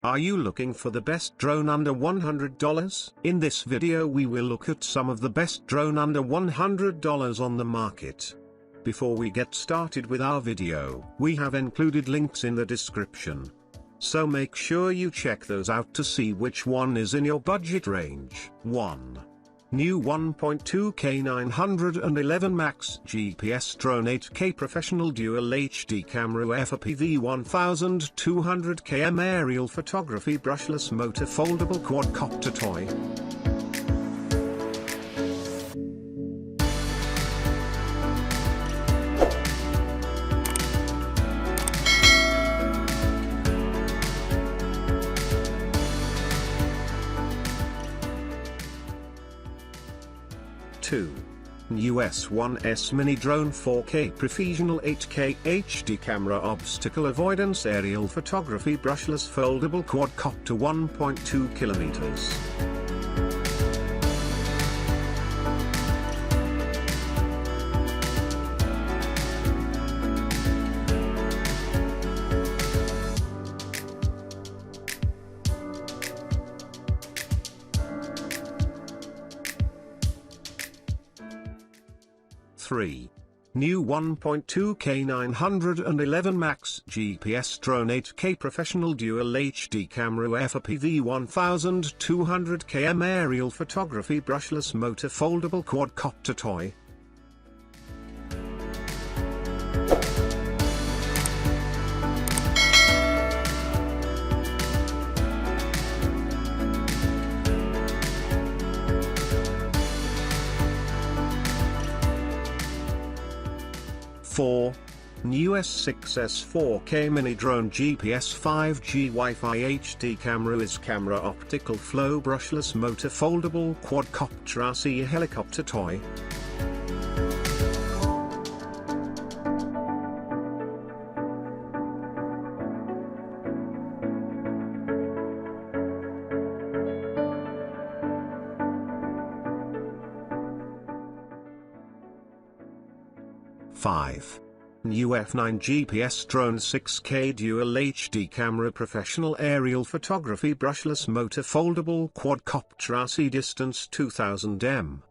Are you looking for the best drone under $100? In this video we will look at some of the best drone under $100 on the market. Before we get started with our video, we have included links in the description. So make sure you check those out to see which one is in your budget range. 1. New 1.2 K911 MAX GPS Drone 8K Professional Dual HD Camera FPV 1200 km Aerial Photography Brushless Motor Foldable Quadcopter Toy. New S1S Mini Drone 4K Professional 8K HD Camera Obstacle Avoidance Aerial Photography Brushless Foldable Quadcopter 1.2 kilometers. New 1.2 K911 MAX GPS Drone 8K Professional Dual HD Camera FPV 1200 km Aerial Photography Brushless Motor Foldable Quadcopter Toy. 4. New S1S 4K Mini Drone GPS 5G Wi-Fi HD Camera is Camera Optical Flow Brushless Motor Foldable Quadcopter RC Helicopter Toy. New F9 GPS Drone 6K Dual HD Camera Professional Aerial Photography Brushless Motor Foldable Quadcopter RC Distance 2000 m.